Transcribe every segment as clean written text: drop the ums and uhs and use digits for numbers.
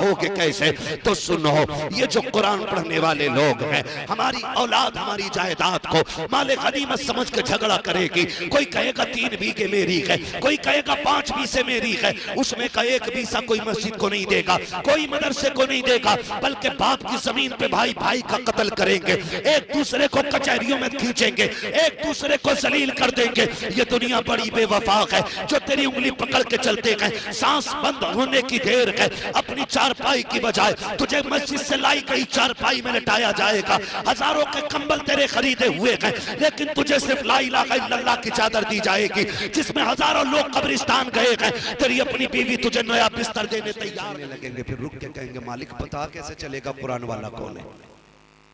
कहोगे कैसे? तो सुनो, ये जो कुरान पढ़ने वाले लोग हैं, हमारी औलाद हमारी जायदाद को माले गनीमत समझ के झगड़ा करेगी। कोई कहेगा 3 बीघे मेरी है, कोई कहेगा 5 बीसे मेरी है, उसमें का 1 बीसा कोई मस्जिद को नहीं देगा, कोई मदरसे को नहीं देगा, बल्कि बाप की जमीन पे भाई भाई का कत्ल करेंगे, एक दूसरे को कचहरियों में खींचेंगे, एक दूसरे को जलील कर देंगे। ये दुनिया बड़ी बेवफाक है जो तेरी उंगली पकड़ के चलते गए, सांस बंद होने की देर है, अपनी चारपाई की बजाय तुझे मस्जिद से लाई गई चारपाई में लटाया जाएगा। हजारों के कंबल तेरे खरीदे हुए हैं, लेकिन तुझे सिर्फ ला इलाहा इल्लल्लाह की चादर दी जाएगी जिसमें हजारों लोग कब्रिस्तान गए हैं। तेरी अपनी बीवी तुझे नया बिस्तर देने तैयार नहीं लगेंगे, फिर रुक के कहेंगे मालिक पता कैसे चलेगा कुरान वाला कौन है?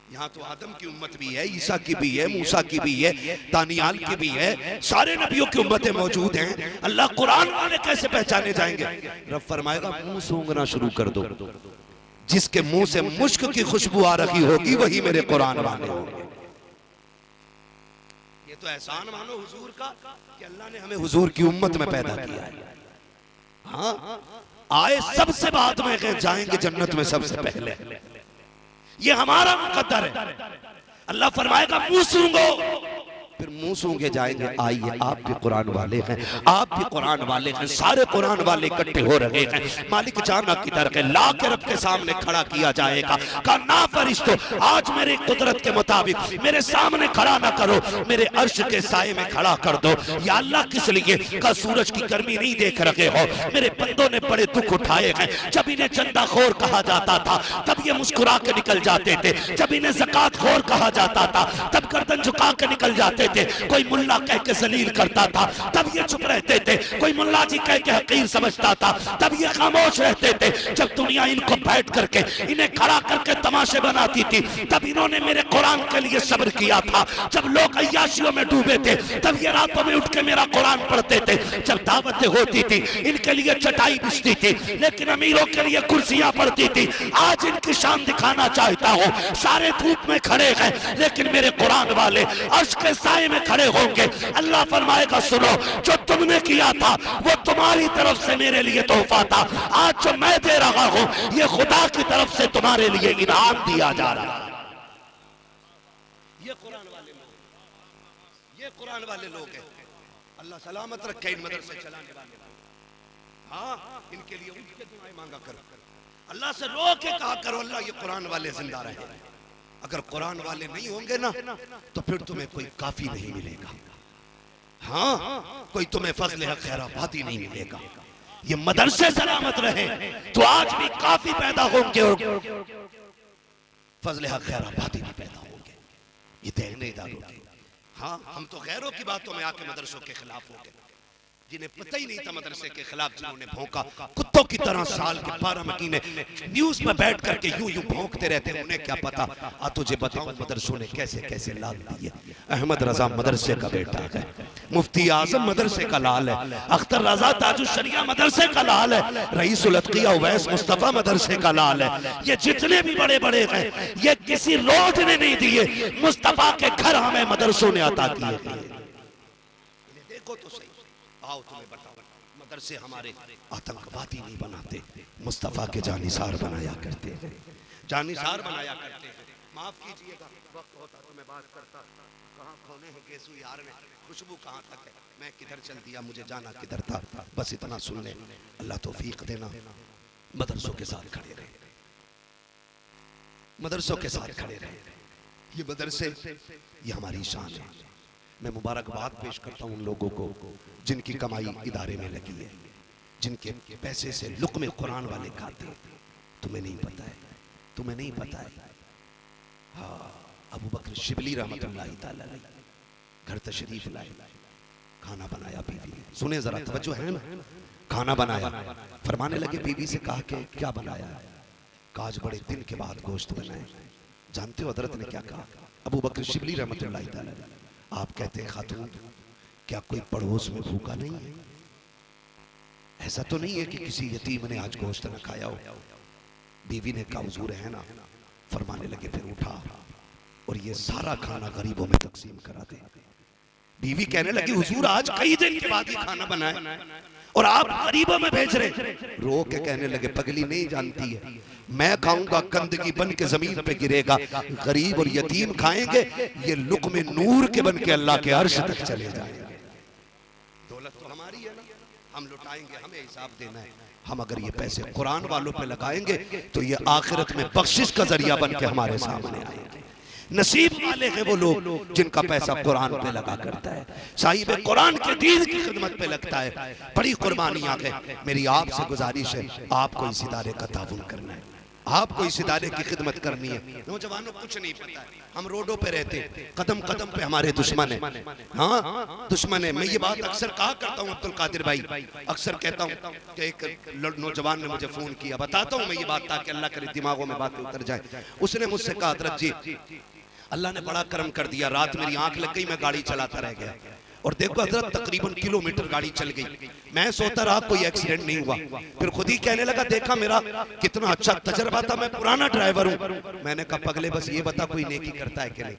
यहाँ तो आदम की उम्मत भी है, ईसा की भी है, मूसा की भी है, दानियाल की भी है, सारे नबियों की उम्मतें मौजूद हैं। अल्लाह कुरान वाले कैसे पहचाने जाएंगे? रब फरमाएगा मुंह सूंघना शुरू कर दो, जिसके मुंह से मुश्क की खुशबू आ रही होगी वही मेरे कुरान वाले होंगे। ये तो एहसान मानो हुजूर का कि अल्लाह ने हमें हुजूर की उम्मत में पैदा किया है। हाँ, आए सबसे बाद में गए, जाएंगे जन्नत में सबसे पहले। ये हमारा मुकद्दर है। अल्लाह फरमाएगा मुंह सूंघो, फिर मुंह सूंघे जाएंगे। आइए आप भी कुरान वाले हैं, आप भी कुरान वाले हैं, सारे कुरान वाले इकट्ठे हो रहे हैं। मालिक जाना किधर है? ला के रब के सामने खड़ा किया जाएगा। कहा ना फरिश्तों, आज मेरी कुदरत के मुताबिक मेरे सामने खड़ा ना करो, मेरे अर्श के साए में खड़ा कर दो। या अल्लाह किस लिए? का सूरज की गर्मी नहीं देख रहे हो? मेरे बंदों ने बड़े दुख उठाए हैं। जब इन्हें चंदा खोर कहा जाता था तब ये मुस्कुरा के निकल जाते थे, जब इन्हें ज़कात खोर कहा जाता था तब गर्दन झुका के निकल जाते थे। कोई मुल्ला कह के जलील करता था तब ये चुप रहते थे, कोई मुल्ला जी कह के हकीर समझता था तब ये खामोश रहते थे। जब दुनिया इनको बैठ करके इन्हें खड़ा करके तमाशे बनाती थी तब इन्होंने मेरे कुरान के लिए सब्र किया था। जब लोग अय्याशियों में डूबे थे तब ये रातों में उठ के मेरा कुरान पढ़ते थे। जब दावतें होती थी इनके लिए चटाई बिछती थी, लेकिन अमीरों के लिए कुर्सियां पड़ती थी। आज इनकी शान दिखाना चाहता हूँ, सारे धूप में खड़े हैं लेकिन मेरे कुरान वाले अर्श के साए में खड़े होंगे। अल्लाह फरमाएगा सुनो, जो तुमने किया था वो तुम्हारी तरफ से मेरे लिए तोहफा था, आज जो मैं दे रहा हूं ये खुदा की तरफ से तुम्हारे लिए इनाम दिया जा रहा है। ये कुरान वाले लोग, ये कुरान वाले लोग हैं। अल्लाह सलामत रखे इन मदरसे चलाने वाले। हाँ, इनके लिए उठ के दुआएं मांगा करो, अल्लाह से रो के कहा करो अल्लाह ये कुरान वाले जिंदा रहे। अगर कुरान वाले नहीं होंगे ना तो फिर तुम्हें कोई काफी नहीं मिलेगा। हाँ, कोई तुम्हें फजल हक खैराबादी नहीं मिलेगा। ये मदरसे सलामत रहे तो आज भी काफी पैदा होंगे और फजल हक खैराबादी भी पैदा होंगे। ये देखने दारोगे। हाँ, हम तो गैरों की बातों में आके मदरसों के खिलाफ हो गए, जिन्हें पता ही नहीं था मदरसे के खिलाफ, जिन्होंने भौंका कुत्तों की तरह साल के 12 महीने न्यूज में बैठ करके यूं यूं भौंकते रहते हैं। उन्हें क्या पता। आ तुझे बताऊं मदरसों ने कैसे कैसे लाल दिए। अहमद रजा मदरसे का बेटा है, मुफ्ती आजम मदरसे का लाल है, अख्तर रजा ताजुल शरिया मदरसे का लाल है, रईसुल अतकिया उवैस मुस्तफा मदरसे का लाल है। ये जितने भी बड़े बड़े हैं ये किसी रोड ने नहीं दिए, मुस्तफा के घर हमें मदरसों ने अता किए। देखो तो सही, आओ तुम्हें बताओ, मदरसे हमारे आतंकवादी नहीं बनाते, मुस्तफा के जानिसार बनाया करते हैं, जानिसार बनाया करते हैं। माफ कीजिएगा, वक्त होता तो मैं बात करता। कहाँ खोने हैं केसू यार में, खुशबू कहाँ तक है, मैं किधर चल दिया, मुझे जाना किधर था। बस इतना सुन ले, अल्लाह तौफीक देना। मदरसों के साथ खड़े रहे, मदरसों के साथ खड़े रहे। ये मदरसे ये हमारी शान है। मैं मुबारकबाद पेश करता हूँ उन लोगों को जिनकी कमाई इदारे में लगी है, जिनके पैसे से लुक़्मे कुरान वाले खाते हैं। तुम्हें नहीं पता है, तुम्हें नहीं पता है। हाँ, अबू बकर शिबली रहमतुल्लाहि तआला अलैह घर तशरीफ लाए, खाना बनाया बीवी ने। सुने जरा, तवज्जो है ना। खाना बनाया, फरमाने लगे बीवी से कहा कि क्या बनाया? आज बड़े दिन के बाद गोश्त बनाए। जानते हो हजरत ने क्या कहा? अबू बकर शिबली रहमतुल्लाहि तआला अलैह, आप कहते हैं खातून क्या कोई पड़ोस में भूखा नहीं है? ऐसा तो नहीं है कि किसी यतीम ने आज गोश्त न खाया हो। बीवी ने कहा हुजूर है ना। फरमाने लगे फिर उठा और ये सारा खाना गरीबों में तकसीम करा दे। बीवी कहने लगी हुजूर आज कई दिन के बाद ही खाना बनाए और आप गरीबों में भेज रहे। रो के कहने लगे पगली नहीं जानती है, मैं खाऊंगा गंदगी बन के जमीन पे गिरेगा, गरीब और यतीम खाएंगे, ये लुक़्मे नूर के बन के अल्लाह के अर्श तक चले जाएंगे। दौलत तो हमारी है ना, हम लुटाएंगे, हमें हिसाब देना है। हम अगर ये पैसे कुरान वालों पे लगाएंगे तो ये आखिरत में बख्शिश का जरिया बन के हमारे सामने आएंगे। नसीब वाले हैं वो लोग जिनका पैसा कुरान पे लगा करता है, साहिब कुरान के दीन की खिदमत पे लगता है। बड़ी कुर्बानियां हैं। मेरी आपसे गुजारिश है, आपको इस इदारे का ताउन करना है, आपको इस इदारे की खिदमत करनी है। नौजवानों कुछ नहीं पता है, हम रोडों पे रहते हैं, कदम कदम पे हमारे दुश्मन है। हाँ दुश्मन है। मैं ये बात अक्सर कहा करता हूँ अब्दुल कादिर भाई, अक्सर कहता हूँ कि एक नौजवान ने मुझे फोन किया, बताता हूँ मैं ये बात ताकि अल्लाह करे दिमागों में बातें उतर जाए। उसने मुझसे कहा हज़रत जी अल्लाह ने बड़ा करम कर दिया, रात मेरी आंख लग गई, मैं गाड़ी चलाता रह गया और देखो हजरत तकरीबन किलोमीटर गाड़ी चल गई, मैं सोता रहा कोई एक्सीडेंट नहीं हुआ। फिर खुद ही कहने लगा देखा मेरा कितना अच्छा तजर्बा था, मैं पुराना ड्राइवर हूँ। मैंने कहा पगले बस ये बता कोई नेकी करता है कि नहीं।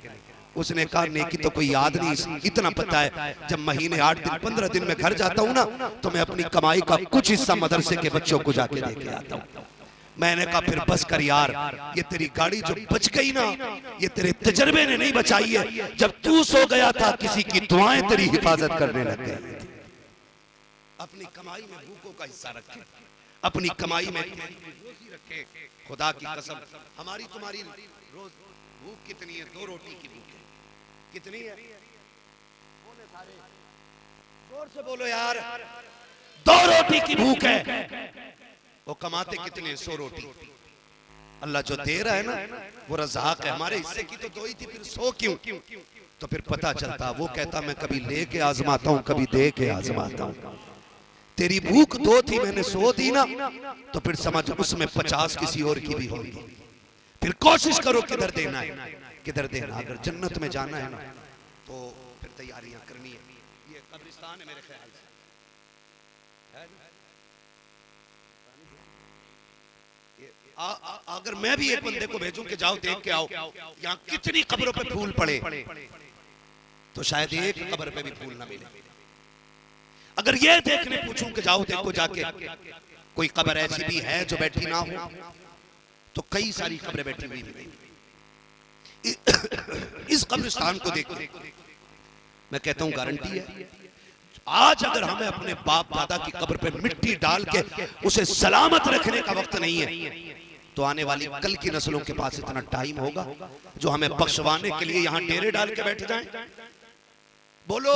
उसने कहा नेकी तो कोई याद नहीं, इतना पता है जब महीने 8 दिन 15 दिन में घर जाता हूँ ना तो मैं अपनी कमाई का कुछ हिस्सा मदरसे के बच्चों को जाके दे के आता हूँ। मैंने कहा फिर बस कर यार, ये तेरी गाड़ी जो बच गई ना ये तेरे तजर्बे ने नहीं बचाई है, जब तू सो गया था किसी की दुआएं तेरी हिफाजत करने लग गई। अपनी कमाई में भूखों का हिस्सा रखे, अपनी कमाई में रोजी रखे। खुदा की कसम हमारी तुम्हारी रोज भूख कितनी है? 2 रोटी की भूख है। कितनी है? जोर से बोलो यार, 2 रोटी की भूख है। वो कमाते कितने? 100 रोटी। अल्लाह जो दे रहा है ना वो रज़ाक है। हमारे हिस्से की तो 2 ही थी, फिर 100 क्यों? तो फिर पता चलता, वो कहता मैं कभी लेके आजमाता हूँ कभी दे के आजमाता हूँ। तेरी भूख 2 थी, मैंने 100 दी ना तो फिर समझ उसमें 50 किसी और की भी होगी। फिर कोशिश करो किधर देना है, किधर देना। अगर जन्नत में जाना है ना तो फिर तैयारियां करनी है। ये कब्रिस्तान है मेरे ख्याल से, अगर मैं भी एक बंदे को भेजूं कि जाओ देख के आओ यहाँ कितनी कब्रों पे फूल पड़े, तो शायद एक कब्र पे भी फूल ना मिले। अगर ये देखने पूछूं कि जाओ देखो जाके कोई कब्र ऐसी भी है जो बैठी ना हो, तो कई सारी कब्रें बैठी हुई मिलेंगी। इस कब्रिस्तान को देख मैं कहता हूं गारंटी है, आज अगर हमें अपने बाप दादा की कब्र पे मिट्टी डाल के उसे सलामत रखने का वक्त नहीं है तो आने वाली कल की नस्लों के पास इतना टाइम होगा जो हमें बख्शवाने के लिए यहाँ डेरे डाल के बैठ जाएं? बोलो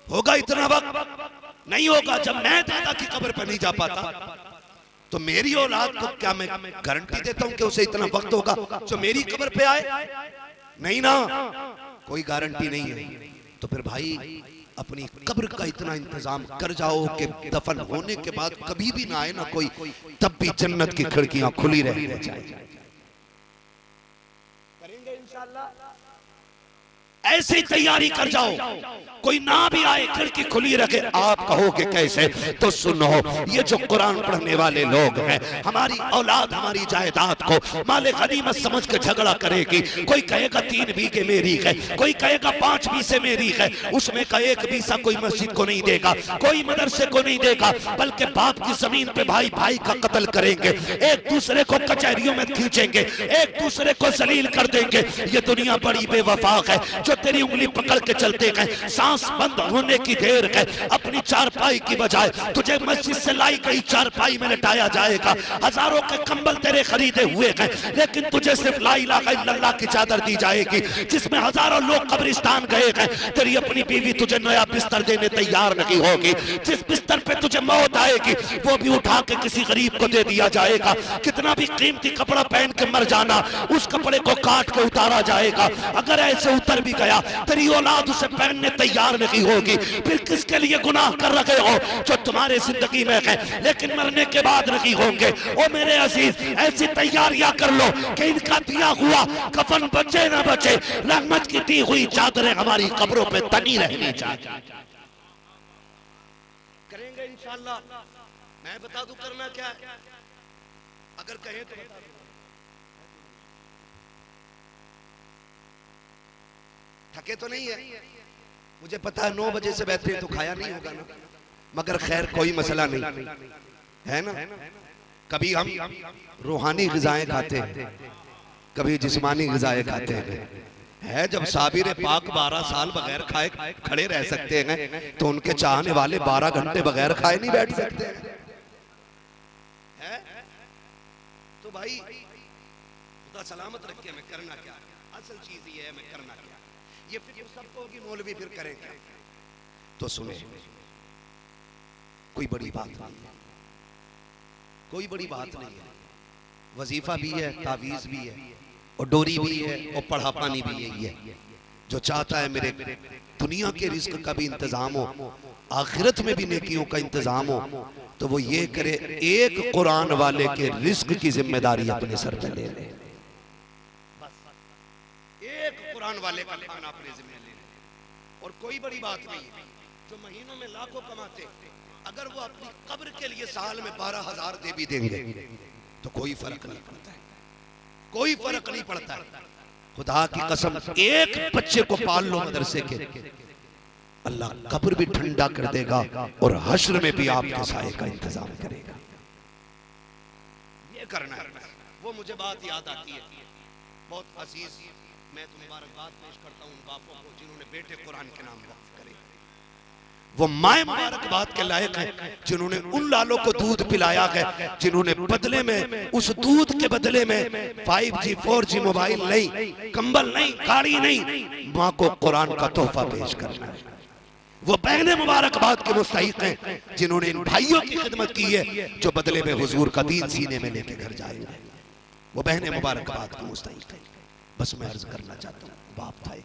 होगा इतना वक्त? नहीं होगा। जब मैं दादा की कब्र पर नहीं जा पाता तो मेरी औलाद को क्या मैं गारंटी देता हूं कि उसे इतना वक्त होगा जो मेरी कब्र पे आए? नहीं ना, कोई गारंटी नहीं है। तो फिर भाई अपनी कब्र का इतना इंतजाम कर जाओ कि दफन होने के बाद कभी भी ना आए ना कोई, तब भी जन्नत की खिड़कियां खुली रह जाए। करेंगे इंशाअल्लाह। ऐसे ही तैयारी कर जाओ, कोई ना भी आए खिड़की खुली रखे। आप कहोगे कैसे? तो सुनो, ये जो कुरान पढ़ने वाले लोग हैं, हमारी औलाद हमारी जायदाद को माले गनीमत समझ के झगड़ा करेगी। कोई कहेगा 3 बीघे मेरी है, कोई कहेगा 5 बीसे मेरी है, उसमें का 1 बीसा कोई मस्जिद को नहीं देगा, कोई मदरसे को नहीं देगा, बल्कि बाप की जमीन पे भाई भाई का कत्ल करेंगे, एक दूसरे को कचहरियों में खींचेंगे, एक दूसरे को जलील कर देंगे। ये दुनिया बड़ी बेवफाक है जो तेरी उंगली पकड़ के चलते हैं, सांस बंद होने की देर है, अपनी चारपाई की बजाय तुझे मस्जिद से लाई गई चारपाई में लटाया जाएगा। हजारों के कंबल तेरे खरीदे हुए हैं, लेकिन तुझे सिर्फ ला इलाहा इल्लल्लाह की चादर दी जाएगी जिसमें हजारों लोग कब्रिस्तान गए हैं। तेरी अपनी बीवी तुझे नया बिस्तर देने तैयार नहीं होगी। जिस बिस्तर पे तुझे मौत आएगी वो भी उठा के किसी गरीब को दे दिया जाएगा। कितना भी कीमती कपड़ा पहन के मर जाना, उस कपड़े को काट के उतारा जाएगा। अगर ऐसे उतर भी गया तेरी औलाद उसे पहनने तैयार नहीं होगी। फिर किसके लिए गुनाह कर रहे हो जो तुम्हारे जिंदगी में है लेकिन मरने के बाद नहीं होंगे। ओ मेरे अजीज, ऐसी तैयारियां कर लो कि इनका दिया हुआ कफन बचे ना बचे, रहमत की दी हुई चादरें हमारी कब्रों पे तनी रहनी चाहिए। करेंगे इंशाअल्लाह। मैं बता दूं करना क्या है, अगर कहें तो बता दूं। थके तो नहीं है? मुझे पता है 9 बजे से बैठे तो खाया नहीं होगा ना, मगर खैर कोई मसला नहीं है ना। कभी हम रूहानी ग़िज़ाएं खाते हैं, कभी जिस्मानी ग़िज़ाएं खाते हैं। है जब साबिर पाक 12 साल बगैर खाए खड़े रह सकते हैं, तो उनके चाहने वाले 12 घंटे बगैर खाए नहीं बैठ सकते हैं। तो भाई खुदा सलामत रखे, मैं करना क्या, असल चीज ये है मैं करना क्या। ये सबको होगी मौलवी फिर करें क्या। तो सुने, कोई बड़ी बात नहीं है, कोई बड़ी बात नहीं है। वजीफा भी है, तावीज़ भी है, और डोरी भी है, और पढ़ा पानी भी यही है। जो चाहता है मेरे दुनिया के रिस्क का भी इंतजाम हो, आखिरत में भी नेकियों का इंतजाम हो, तो वो ये करे, एक कुरान वाले के रिस्क की जिम्मेदारी अपने सर पे ले ले। एक कुरान वाले का खाना अपने जिम्मे ले ले। और कोई बड़ी बात नहीं है। जो महीनों में लाखों कमाते, अगर वो अपनी कब्र के लिए साल में 12,000 दे भी देंगे तो कोई फर्क नहीं पड़ता है, कोई फर्क नहीं पड़ता है। खुदा की कसम, एक बच्चे को पाल लो मदरसे के, अल्लाह कब्र भी ठंडा कर देगा और हश्र में भी आपके साए का इंतजाम करेगा। ये करना है। वो मुझे बात याद आती है, बहुत अजीज, मैं तो मुबारकबाद पेश करता हूं उन बापों को जिन्होंने बेटे कुरान के नाम वक्फ करे। वो माए मुबारकबाद के लायक है जिन्होंने उन लालों को दूध पिलाया है, जिन्होंने बदले में, उस दूध के बदले में 5G 4G मोबाइल नहीं, कंबल नहीं, गाड़ी नहीं, माँ को कुरान का तोहफा पेश करना है। वो बहने मुबारकबाद के मुस्तहिक हैं जिन्होंने इन भाइयों की खिदमत की है जो बदले में हुजूर का दीन सीने में लेके घर जाएंगे। वो बहने मुबारकबाद के मुस्तहिक हैं। बस मैं अर्ज करना चाहता हूँ, बाप था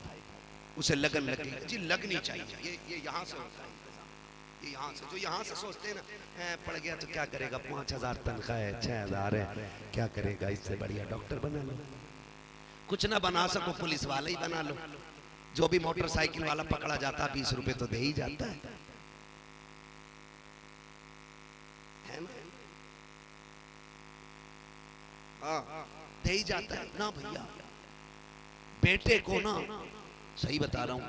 उसे लगन लगी जी, लगनी चाहिए। ये यहाँ से होता है, ये यहाँ से, जो यहाँ से सोचते हैं ना पड़ गया तो क्या करेगा, 5,000 तनख्वाह है, 6,000 है, क्या करेगा, इससे बढ़िया डॉक्टर बना लो। कुछ ना बना सको पुलिस वाला ही बना लो। जो भी मोटरसाइकिल वाला पकड़ा जाता 20 रुपए तो दे ही जाता है ना? हाँ, दे ही जाता है ना भैया। बेटे को ना, सही बता रहा हूँ,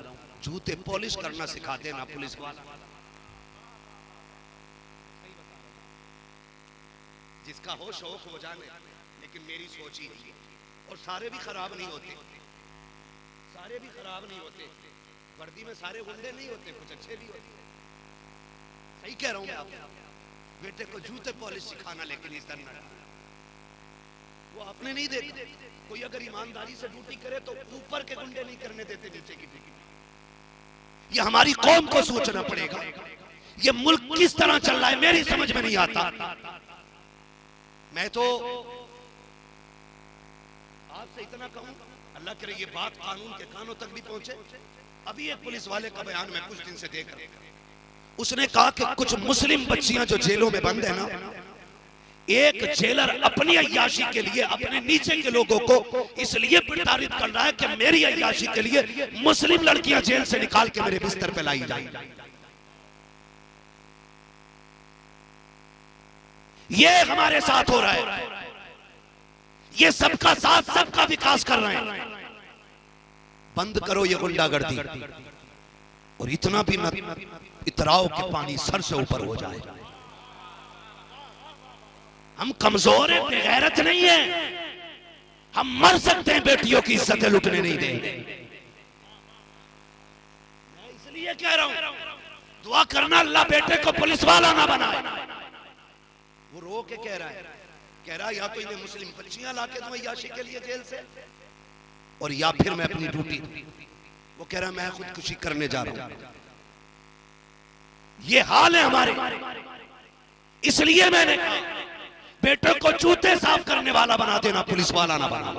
जूते पॉलिश करना सिखाते ना पुलिस वाला। जिसका हो शौक हो जाने, लेकिन मेरी सोच ही है। और सारे भी खराब नहीं होते, सारे भी खराब नहीं होते। वर्दी में सारे गुंडे नहीं होते, कुछ अच्छे भी होते। सही कह रहा हूँ मैं आपको। बेटे को जूते पॉलिश सिखाना, लेकिन इस तरह वो आपने नहीं देखा। कोई अगर ईमानदारी से ड्यूटी करे तो ऊपर के गुंडे नहीं करने देते नीचे की ड्यूटी। ये हमारी कौम को सोचना पड़ेगा। ये मुल्क किस तरह चल रहा है मेरी समझ में नहीं आता। मैं तो आपसे इतना कहूं, अल्लाह करे ये बात कानून के कानों तक भी पहुंचे। अभी एक पुलिस वाले का बयान मैं कुछ दिन से देख रहा हूं। उसने कहा कि कुछ मुस्लिम बच्चियां जो जेलों में बंद है ना, एक जेलर अपनी अय्याशी के लिए अपने नीचे के लोगों को इसलिए प्रताड़ित कर रहा है कि मेरी अय्याशी के लिए मुस्लिम लड़कियां जेल से निकाल के मेरे बिस्तर पे लाई जाए। ये हमारे साथ हो रहा है। ये सबका साथ, सबका विकास कर रहे हैं। बंद करो ये गुंडागर्दी, और इतना भी मत इतराओ कि पानी सर से ऊपर हो जाए। हम कमजोर हैं, बेगैरत नहीं है। हम मर सकते हैं, बेटियों की इज्जतें लुटने नहीं देंगे। मैं इसलिए कह रहा हूं, दुआ करना अल्लाह बेटे को पुलिस वाला ना बनाए। वो रो के कह रहा है या तो इन्हें मुस्लिम बच्चियां लाके दूं अय्याशी के लिए जेल से, और या फिर मैं अपनी ड्यूटी। वो कह रहा है मैं खुदकुशी करने जा रहा हूं। ये हाल है हमारे। इसलिए मैंने बेटों को जूते साफ करने वाला बना देना, पुलिस वाला ना बना।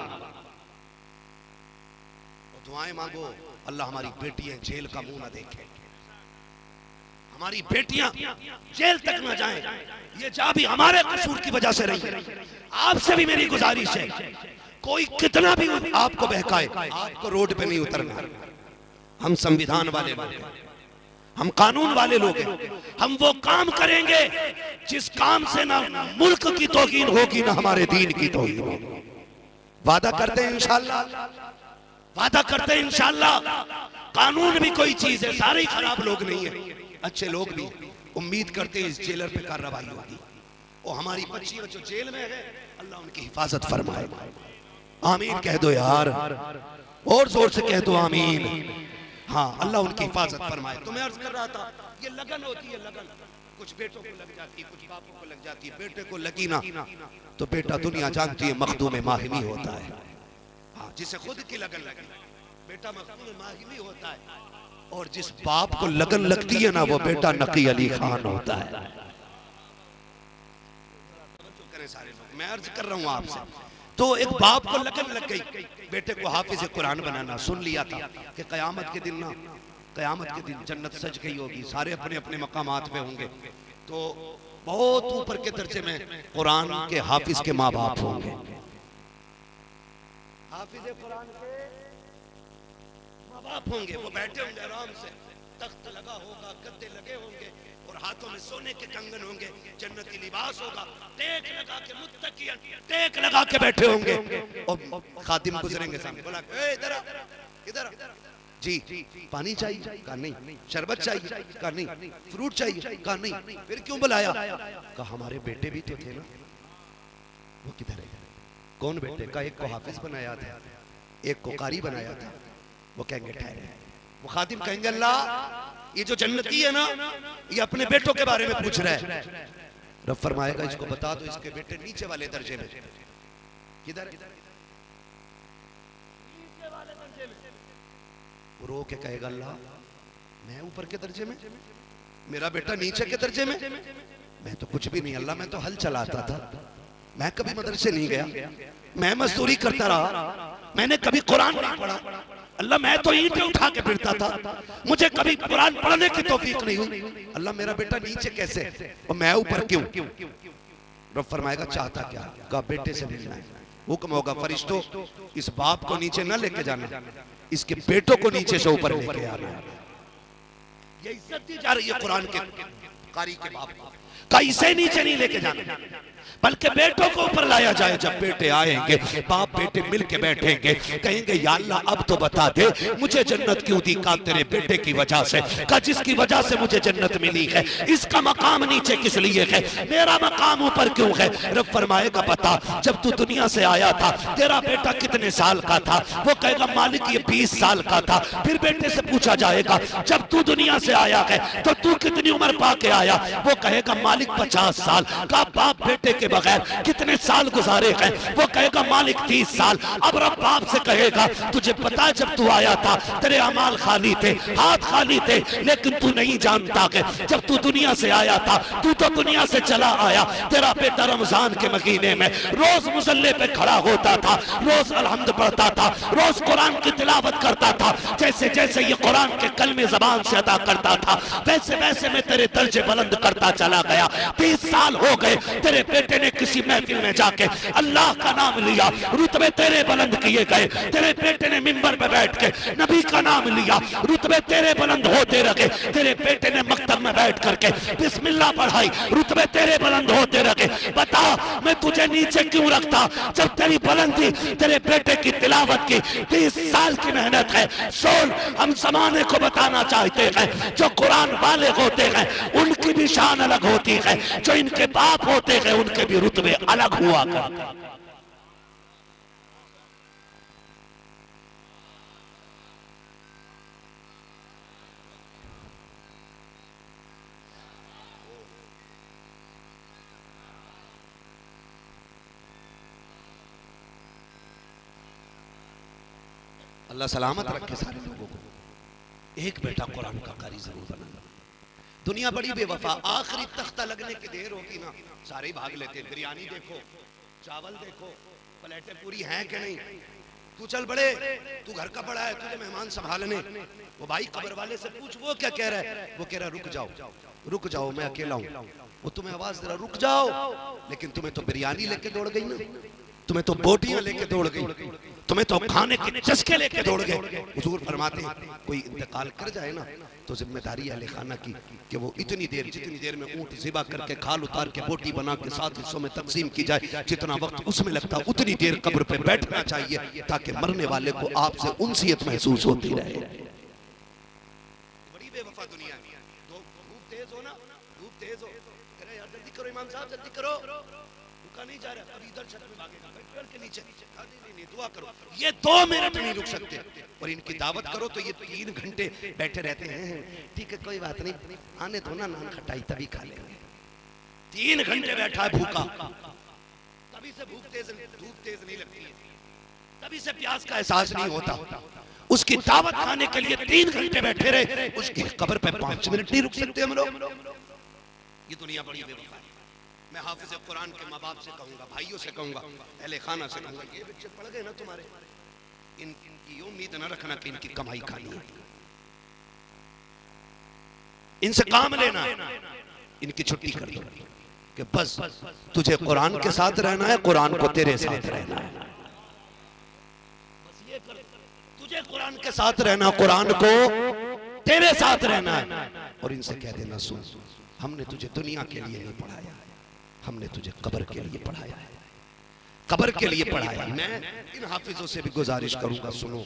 दुआएं मांगो, अल्लाह हमारी बेटियां जेल का मुंह ना देखे, हमारी बेटियां जेल तक ना जाएं। ये जा भी हमारे कसूर की वजह से रही। आपसे भी मेरी गुजारिश है, कोई कितना भी आपको बहकाए, आपको रोड पे नहीं उतरना। हम संविधान वाले लोग हैं, हम कानून वाले लोग हैं। हम वो काम करेंगे जिस काम से ना मुल्क की तौहीन होगी, ना हमारे दीन की तौहीन होगी। वादा करते हैं इंशाअल्लाह, वादा करते हैं इंशाअल्लाह। कानून भी कोई चीज है, सारे ही खराब लोग नहीं है, अच्छे लोग भी। उम्मीद करते हैं इस जेलर पे कार्रवाई होगी। और हमारी बच्चियां जो जेल में है, अल्लाह उनकी हिफाजत फरमाए। आमीन कह दो यार, और जोर से कह दो आमीन। हाँ, अल्लाह उनकी हिफाजत फरमाए। तो मैं अर्ज कर रहा था, ये लगन होती है, लगन कुछ बेटों को लग जाती है, कुछ बापों को लग जाती है। बेटे को लगी ना तो बेटा दुनिया जानती है मखदूम माहिमी होता है। हाँ, जिसे खुद की लगन लगी बेटा मखदूम माहिमी होता है, और जिस बाप को लगन लगती है ना वो बेटा नकी अली खान होता है। सारे लोग, मैं अर्ज कर रहा हूँ आपसे, तो एक बाप को लगन लग गई बेटे को हाफिज कुरान बनाना। सुन लिया था कि कयामत के दिन ना, कयामत के दिन जन्नत सज गई होगी, सारे अपने अपने मकामात पे होंगे, तो बहुत ऊपर के दर्जे में कुरान के हाफिज के माँ बाप होंगे। हाफिज कुरान के माँ बाप होंगे, वो बैठे होंगे आराम से, तख्त लगा होगा, गद्दे लगे होंगे, और हाथों में सोने के कंगन होंगे, जन्नती लिबास होगा, टेक लगा के मुत्तकियन टेक लगा के बैठे होंगे। और खादिम गुजरेंगे सामने, बोला इधर इधर जी, पानी चाहिए? कहा नहीं। शरबत चाहिए? कहा नहीं। फ्रूट चाहिए? कहा नहीं। फिर क्यों बुलाया? कहा हमारे बेटे भी तो थे ना, वो किधर है? कौन बेटे? का एक को हाफिज बनाया था, एक को कारी बनाया था। वो कहेंगे ठहरे। वो खादिम कहेंगे अल्लाह, ये जो जन्नती है ना, ये अपने बेटों के बारे में पूछ रहा है। रब फरमाएगा इसको बता दो इसके बेटे नीचे वाले दर्जे में। किधर? रो के कहेगा अल्लाह, मैं ऊपर के दर्जे में, मेरा बेटा नीचे के दर्जे में। मैं तो कुछ भी नहीं अल्लाह, मैं तो हल चलाता था, मैं कभी मदरसे नहीं गया, मैं मजदूरी करता रहा, मैंने कभी कुरान नहीं पढ़ा अल्लाह, मैं तो ईंटें उठा के फिरता था, मुझे कभी कुरान पढ़ने की तौफीक नहीं हुई अल्लाह, मेरा बेटा नीचे कैसे और मैं ऊपर क्यों? रब फरमाएगा चाहता क्या? कहा बेटे से मिलना है। हुक्म होगा फरिश्तों, इस बाप को नीचे न लेके जाना, इसके बेटों को नीचे से ऊपर लेके आना। ये इज्जत दी जा रही है कुरान के कारी के बाप का, इसे नीचे नहीं लेके जाना, बल्कि बेटों को ऊपर लाया जाए। जब बेटे आएंगे, बाप बेटे मिलके बैठेंगे, कहेंगे या अल्लाह अब तो बता दे मुझे जन्नत क्यों दी? का तेरे बेटे की वजह से। का जिसकी वजह से मुझे जन्नत मिली है, इसका मकाम नीचे किस लिए है, मेरा मकाम ऊपर क्यों है? रब फरमाएगा बता, जब तू दुनिया से आया था तेरा बेटा कितने साल का था? वो कहेगा मालिक ये 20 साल का था। फिर बेटे से पूछा जाएगा जब तू दुनिया से आया है तो तू कितनी उम्र पा के आया? वो कहेगा मालिक 50 साल का। बाप बेटे के बगैर कितने साल गुजारे हैं? वो कहेगा मालिक 30 साल। अब रब बाप से कहेगा तुझे पता जब तू आया था तेरे अमाल खाली थे, हाथ खाली थे, लेकिन तू नहीं जानता कि जब तू दुनिया से आया था, तू तो दुनिया से चला आया, तेरा बेटा रमजान के महीने में रोज मुसल्ले पे खड़ा होता था, रोज अलहम्द पढ़ता था, रोज कुरान की तिलावत करता था। जैसे जैसे ये कुरान के कलमे जबान से अदा करता था, वैसे वैसे मैं तेरे दर्जे बुलंद करता चला गया। 30 साल हो गए, तेरे बेटे ने किसी महफिल में जाके अल्लाह का नाम लिया, रुतबे तेरे बुलंद किए गए। तेरे बेटे ने मिंबर पे बैठ के नबी का नाम लिया, रुतबे तेरे बुलंद होते रहे। तेरे बेटे ने मकतब में बैठ करके बिस्मिल्लाह पढ़ाई, रुतबे तेरे बुलंद होते रहे। बता मैं तुझे नीचे क्यों रखता जब तेरी बुलंदी तेरे बेटे की तिलावत की 30 साल की मेहनत है। सोल हम जमाने को बताना चाहते हैं जो कुरान वाले होते हैं उनकी भी शान अलग होती है, जो इनके बाप होते हैं उनके भी रुतबे अलग हुआ करते। अल्लाह सलामत रखे सारे लोगों को। एक बेटा कुरान का कारी जरूर बनाना। दुनिया बड़ी बेवफा, आखिरी तख्ता लगने की देर होगी ना सारे भाग लेते। बिरयानी देखो, चावल देखो, प्लेटें पूरी हैं कि नहीं। तू चल बड़े, तू घर का बड़ा है, तुझे मेहमान संभालने। वो भाई कब्र वाले से पूछ वो क्या कह रहा है? वो कह रहा रुक जाओ, रुक जाओ, मैं अकेला हूँ। वो तुम्हें आवाज दे रहा रुक जाओ, लेकिन तुम्हें तो बिरयानी लेके दौड़ गई ना, तुम्हें तो बोटियां लेके दौड़ गई, तुम्हें तो खाने के चस्के लेके दौड़ गए। हुजूर फरमाते हैं कोई इंतकाल कर जाए ना तो जिम्मेदारी अहले खाना की कि वो इतनी देर, जितनी देर में ऊँट ज़िबा करके खाल उतार के बोटी बना के 7 हिस्सों में तकसीम की जाए, जितना वक्त उसमें लगता उतनी देर कब्र पे बैठना चाहिए ताकि मरने वाले को आपसे उनसियत महसूस होती रहे। बड़ी बेवफा दुनिया है। धूप तेज हो ना, धूप तेज हो, अरे यार जल्दी करो इमाम साहब जल्दी करो, रुका नहीं जा रहा, अभी इधर छत में भागेगा, पेड़ के नीचे, नहीं दुआ करो, ये 2 मिनट नहीं रुक सकते। और इनकी दावत करो तो ये 3 घंटे बैठे रहते हैं। ठीक है कोई बात नहीं, आने दो ना, नान खटाई तभी खा लेंगे। 3 घंटे बैठा है भूखा, तभी से धूप तेज नहीं लगती है, तभी से प्यास का एहसास नहीं होता। उसकी दावत खाने के लिए 3 घंटे बैठे रहे, उसकी कब्र पे 5 मिनट नहीं रुक सकते हम लोग। ये दुनिया बड़ी बेवफा है। मैं हाफिज कुरान के माँ बाप से कहूंगा, भाइयों से कहूंगा, अहले खाना से कहूंगा, ये बच्चे पढ़ गए ना तुम्हारे, इनकी उम्मीद न रखना कि इनकी कमाई खानी है, इनसे काम लेना, इनकी छुट्टी कर दो कि बस तुझे कुरान के साथ रहना है, कुरान को तेरे साथ रहना है, बस ये कर, तुझे कुरान के साथ रहना, कुरान को तेरे साथ रहना है। और इनसे कह देना सुन, हमने तुझे दुनिया के लिए नहीं पढ़ाया, हमने तुझे कब्र के लिए पढ़ाया है, कब्र के लिए पढ़ाया। मैं इन हाफिजों से भी गुजारिश करूंगा, सुनो,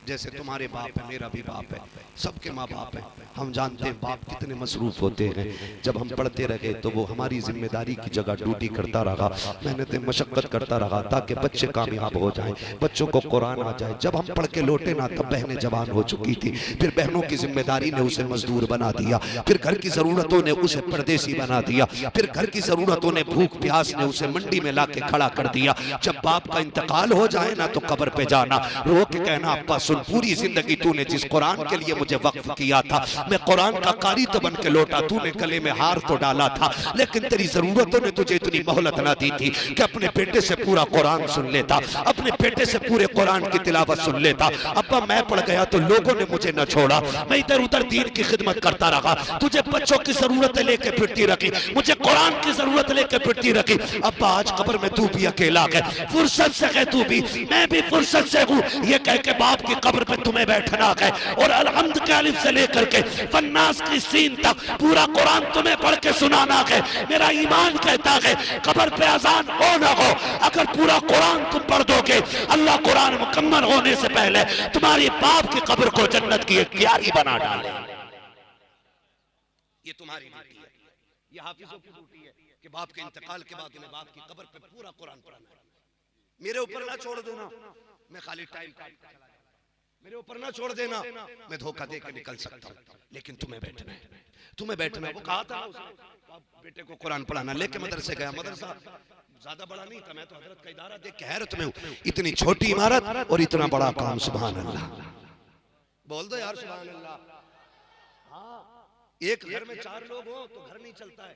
जैसे तुम्हारे बाप है, मेरा भी बाप है, सबके माँ बाप है, हम जानते हैं बाप कितने मसरूफ होते हैं। जब हम पढ़ते रहे तो वो हमारी जिम्मेदारी की जगह ड्यूटी करता रहा, मेहनत मशक्कत करता रहा ताकि बच्चे कामयाब हो जाएं, बच्चों को कुरान आ जाए। जब हम पढ़ के लौटे ना तब बहनें जवान हो चुकी थी, फिर बहनों की जिम्मेदारी ने उसे मजदूर बना दिया, फिर घर की जरूरतों ने उसे परदेसी बना दिया, फिर घर की जरूरतों ने, भूख प्यास ने उसे मंडी में लाके खड़ा कर दिया। जब बाप का इंतकाल हो जाए ना तो कब्र पे जाना, रो के कहना अब्बा सुन, पूरी जिंदगी तूने जिस कुरान के लिए मुझे वक्फ किया था, मैं कुरान का कारी तो बन के लौटा, तूने गले में हार तो डाला था, लेकिन तेरी जरूरतों ने तुझे इतनी मोहलत ना दी थी कि अपने बेटे से पूरा कुरान सुन लेता, अपने बेटे से पूरे कुरान की तिलावत सुन लेता। अब्बा मैं पढ़ गया तो लोगों ने मुझे न छोड़ा, मैं इधर उधर दीन की खिदमत करता रहा, तुझे बच्चों की जरूरतें लेके फिरती रखी, मुझे कुरान की जरूरत लेके फिरती रखी। अब्बा आज कब्र में तू भी अकेला है, फुर्सत से कह तू भी, मैं भी फुर्सत से हूँ, ये कह के बाप की कब्र पे तुम्हें बैठना है और अलहम्द के अलिफ से लेकर के फन्नास की सीन तक पूरा कुरान तुम्हें पढ़ के सुनाना है। मेरा ईमान कहता है कब्र पे अजान हो ना हो, अगर पूरा कुरान तुम पढ़ दोगे, अल्लाह कुरान मुकम्मल होने से पहले तुम्हारी बाप की कब्र को जन्नत की एक क्यारी बना डाले। ये तुम्हारी ड्यूटी है, ये हाफिजों की ड्यूटी है कि बाप के इंतकाल के बाद उन्हें बाप की कब्र पे पूरा कुरान पढ़ना है। मेरे ऊपर ना छोड़ देना, मैं खाली टाइम मेरे ऊपर ना छोड़ देना, मैं धोखा दे के निकल सकता हूँ, लेकिन तुम्हें बैठना है, तुम्हें बैठना है। वो कहा था बेटे को कुरान पढ़ाना, लेके मदरसे गया, मदरसा ज्यादा बड़ा नहीं था, मैं तो हजरत का इदारा देख के हैरत में हूँ, इतनी छोटी इमारत और इतना बड़ा काम, सुभान अल्लाह, बोल दो यार सुभान अल्लाह। हाँ, एक घर में 4 लोग हो तो घर नहीं चलता है,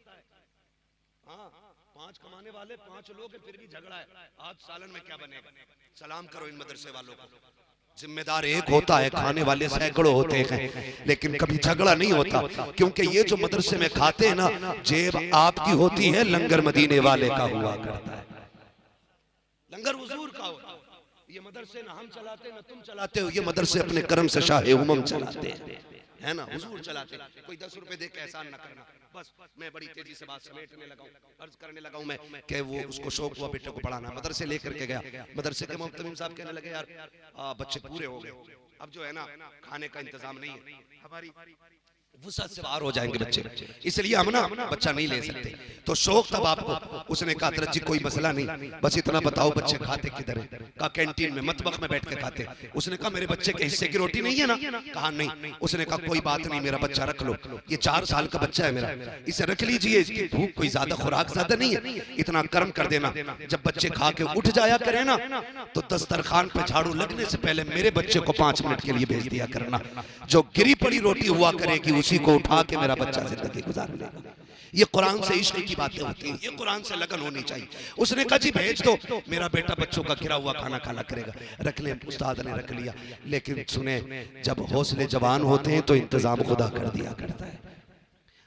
हाँ 5 कमाने वाले 5 लोग हैं फिर भी झगड़ा है, आज सालन में क्या बनेगा। सलाम करो इन मदरसे वालों को, जिम्मेदार एक होता है, खाने वाले सैकड़ों होते हैं, लेकिन कभी झगड़ा नहीं होता, क्योंकि ये जो मदरसे में खाते हैं ना, जेब आपकी होती है, लंगर मदीने वाले का हुआ करता है, लंगर हुजूर का होता है। ये मदरसे ना हम चलाते ना तुम चलाते हो, ये मदरसे अपने कर्म से शाह उमम चलाते हैं, है ना, हुजूर चलाते। कोई 10 रुपए दे के एहसान ना करना। बस मैं बड़ी तेजी से बात समेटने लगा हूँ, अर्ज करने लगा हूँ मैं कि वो उसको शौक हुआ बेटे को पढ़ाना, मदरसे लेकर के गया, मदरसे के मोहतमीम साहब कहने लगे यार बच्चे पूरे हो गए, अब जो है ना खाने का इंतजाम नहीं है, हमारी वुसअत से बाहर हो जाएंगे बच्चे, इसलिए हम ना बच्चा नहीं ले सकते। तो शौक था बाप को, उसने कहा तरज्जी कोई मसला नहीं, बस इतना बताओ बच्चे खाते किधर है। कहा कैंटीन में, मतबख में बैठ के खाते। उसने कहा मेरे बच्चे के हिस्से की रोटी नहीं है ना? कहा नहीं। उसने कहा कोई बात नहीं, मेरा बच्चा रख लो, ये 4 साल का बच्चा है मेरा, इसे रख लीजिए, इसकी भूख कोई ज्यादा खुराक ज्यादा नहीं है, इतना कर्म कर देना। जब बच्चे खा के उठ जाया करे ना, तो दस्तरखान पे झाड़ू लगने से पहले मेरे बच्चे को 5 मिनट के लिए भेज दिया करना, जो गिरी पड़ी रोटी हुआ करेगी उसी को उठा के मेरा बच्चा जिंदगी गुजार लेगा। ये कुरान से इश्क की बातें होती हैं, ये कुरान से लगन होनी चाहिए। उसने कहा जी भेज दो, मेरा बेटा बच्चों का गिरा हुआ खाना खाना करेगा। रख ले, उस्ताद ने रख लिया। लेकिन सुने, जब हौसले जवान होते हैं तो इंतजाम खुदा कर दिया करता है,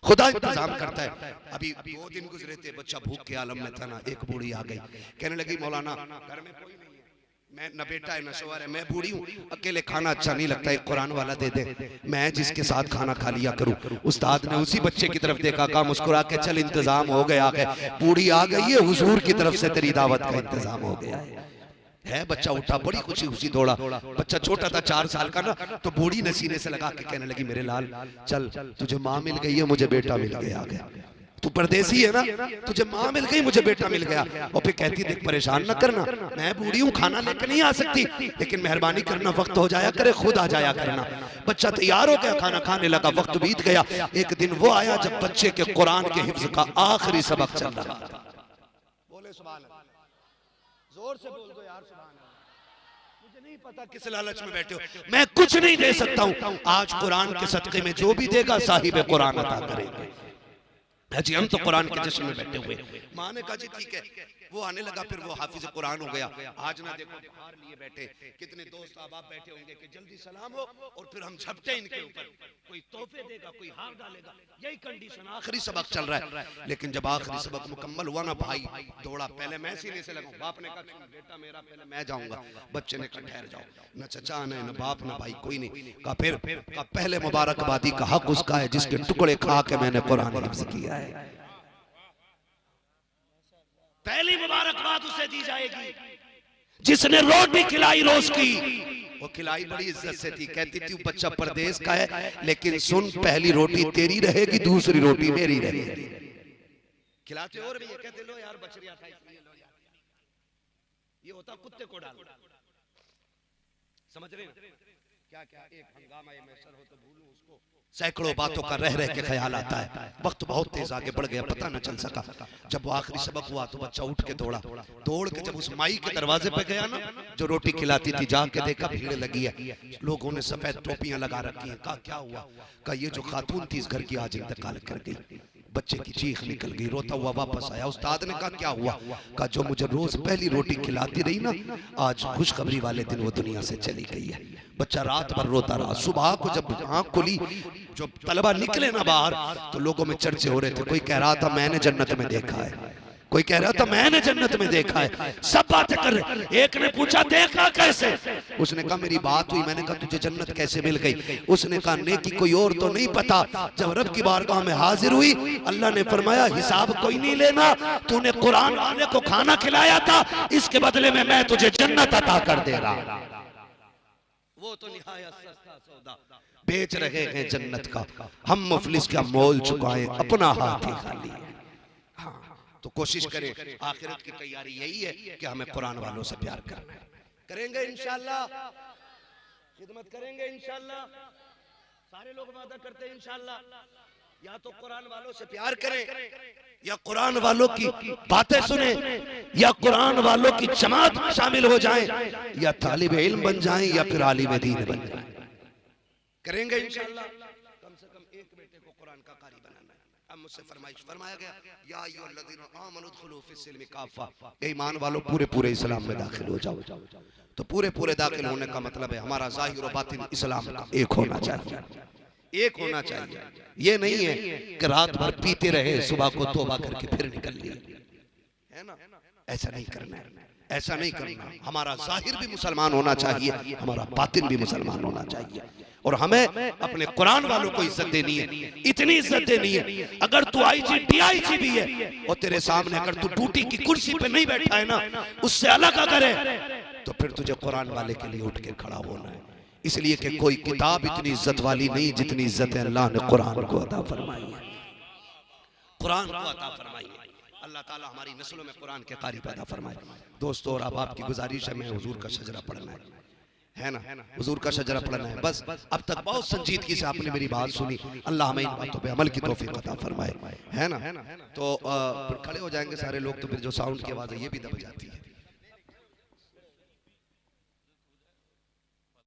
खुदा इंतजाम करता है। अभी 2 दिन गुजरे थे, बच्चा भूख के आलम में था ना, एक बूढ़ी आ गई, कहने लगी मौलाना घर में कोई नहीं है, मैं न बेटा है न शोहर है, मैं बूढ़ी हूँ, अकेले खाना अच्छा नहीं लगता, एक कुरान वाला दे दे, मैं जिसके साथ खाना खा लिया करूँ। उस्ताद ने उसी बच्चे की तरफ देखा, कहा मुस्कुरा के चल इंतजाम हो गया है, बूढ़ी आ गई है, हुजूर की तरफ से तेरी दावत का इंतजाम हो गया है। बच्चा उठा, बड़ी खुशी खुशी दौड़ा। बच्चा छोटा था 4 साल का ना, तो बूढ़ी ने सीने से लगा के कहने लगी मेरे लाल चल, तुझे माँ मिल गई है, मुझे बेटा मिल गया। तू परदेसी है ना, तुझे माँ मिल गई, मुझे बेटा मिल गया। और फिर कहती देख परेशान न करना, मैं बूढ़ी हूँ, खाना लेकर नहीं आ सकती, लेकिन मेहरबानी करना, वक्त हो जाया करे, खुद आ जाया करना। बच्चा तैयार हो गया, खाना खाने लगा, वक्त बीत गया। एक दिन वो आया जब बच्चे के कुरान के हिफ्ज का आखिरी सबक चल रहा था। बोले सुभान अल्लाह, जोर से बोल दो यार सुभान अल्लाह। मुझे नहीं पता किस लालच में बैठे हो, मैं कुछ नहीं दे सकता हूँ, आज कुरान के सदक़े में जो भी देगा साहिब कुरान अता करेंगे। जी हम तो कुरान के जश्न में बैठे हुए। माँ ने कहा जी ठीक है, वो आने लगा, फिर वो हाफिज कुरान हो गया। आज ना देखो बाहर लिए बैठे कितने दोस्त अहबाब बैठे होंगे कि जल्दी सलाम हो और फिर हम झपटे इनके ऊपर, कोई तोहफे देगा, कोई हार डालेगा, यही कंडीशन। आखिरी सबक चल रहा है, लेकिन जब आखिरी सबक मुकम्मल हुआ ना, भाई दौड़ा, पहले मैं सीने से लगा। बाप ने कहा बेटा मेरा पहले मैं जाऊंगा, बच्चे ने कहा ठहर जाओ, न चचा न बाप न भाई कोई नहीं। कहा फिर पहले मुबारकबादी का हक उसका है जिसके टुकड़े खा के मैंने कुरान हिफ्ज़ किया है। पहली मुबारकबाद उसे दी जाएगी जिसने रोटी खिलाई रोज की। वो खिलाई बड़ी इज्जत से थी, कहती थी बच्चा परदेश का है, लेकिन सुन पहली रोटी तेरी रहेगी, दूसरी रोटी मेरी रहेगी। खिलाते और भी ये कहते लो यार बछड़िया था इसलिए लो यार, ये होता कुत्ते को डाल, समझ रहे हैं क्या क्या। एक हंगामा में सर हो तो भूलूं उसको, सैकड़ों बातों का रह रह के ख्याल आता है। वक्त बहुत तेज आगे बढ़ गया, पता न चल सका। जब वो आखिरी सबक हुआ तो बच्चा उठ के दौड़ा, दौड़ के जब उस माई के दरवाजे पे गया ना जो रोटी खिलाती थी, जाके देखा भीड़ लगी है, लोगों ने सफेद टोपियां लगा रखी हैं। कहा क्या हुआ? कहा ये जो खातून थी इस घर की आज इंतकाल कर गई। बच्चे की चीख निकल गई, रोता हुआ वापस आया। उस्ताद ने कहा क्या हुआ? कहा जो मुझे रोज पहली रोटी खिलाती रही ना, आज खुशखबरी वाले दिन वो दुनिया से चली गई है। बच्चा रात भर रोता रहा। सुबह को जब आंख खुली, जो तलबा निकले ना बाहर, तो लोगों में चर्चे हो रहे थे। कोई कह रहा था मैंने जन्नत में देखा है, कोई कह रहा था मैंने जन्नत में देखा है, सब बातें कर रहे। एक ने पूछा देखा कैसे? उसने कहा मेरी बात हुई, मैंने कहा तुझे जन्नत कैसे मिल गई? उसने कहा नेकी कोई और तो नहीं पता, जब रब की बारगाह में हाजिर हुई अल्लाह ने फरमाया हिसाब कोई नहीं लेना, तूने कुरान वाले को खाना खिलाया था, इसके बदले में मैं तुझे जन्नत अता कर दे रहा। वो तो निहायत सस्ता सौदा बेच रहे हैं जन्नत का, हम मुफलिस का मोल चुकाएं, अपना हाथ ही खाली है। तो कोशिश करें, आखिरत की तैयारी यही है कि हमें कुरान वालों से प्यार करना है। करेंगे इंशाअल्लाह, खिदमत करेंगे इंशाअल्लाह, सारे लोग वादा करते हैं इंशाअल्लाह। या तो कुरान वालों से प्यार करें, या कुरान वालों की बातें सुने, या कुरान वालों की जमात में शामिल हो जाएं, या तालिब इल्म बन जाएं, या फिर आलिम दीन बन जाएं। करेंगे इंशाअल्लाह। कम से कम एक बेटे को कुरान का कारी बनाना है। अब मुझसे फरमाया गया या अय्युहल्लज़ीना आमनू उदखुलू फिस्सिल्मि काफ़ा, ईमान वालों पूरे पूरे इस्लाम में दाखिल हो जाओ। तो पूरे पूरे दाखिल होने का मतलब है हमारा ज़ाहिर और बातिन इस्लाम का एक होना चाहिए, एक होना चाहिए। ये नहीं है कि रात भर पीते रहे, सुबह को तौबा करके फिर निकल लिए, है ना? ऐसा नहीं करना है, ऐसा नहीं करना। हमारा ज़ाहिर भी मुसलमान होना चाहिए, हमारा बातिन भी मुसलमान होना चाहिए। और हमें अपने कुरान वालों को इज्जत देनी है, इतनी इज्जत देनी है। अगर तू आईजी डीआईजी भी है और तेरे सामने अगर तू ड्यूटी की कुर्सी पे नहीं बैठा है ना, उससे अलग अगर है, तो फिर तुझे कुरान वाले के लिए उठ के खड़ा होना है। इसलिए कि कोई किताब इतनी इज्जत वाली नहीं जितनी इज्जत है अल्लाह ने कुरान को अता फरमाई है। कुरान को अता फरमाई है। अल्लाह ताला हमारी नस्लों में कुरान के कारी पैदा फरमाए। दोस्तों और अब आपकी गुजारिश है, मैं हुजूर का शजरा पढ़ना है ना, हुजूर का शजरा पढ़ना है बस। अब तक बहुत संजीदगी से आपने मेरी बात सुनी, अल्लाह हमें इन बातों पे अमल की तौफीक अता फरमाए, है ना। तो खड़े हो जाएंगे सारे लोग, तो फिर जो साउंड की आवाज़ है ये भी दब जाती है।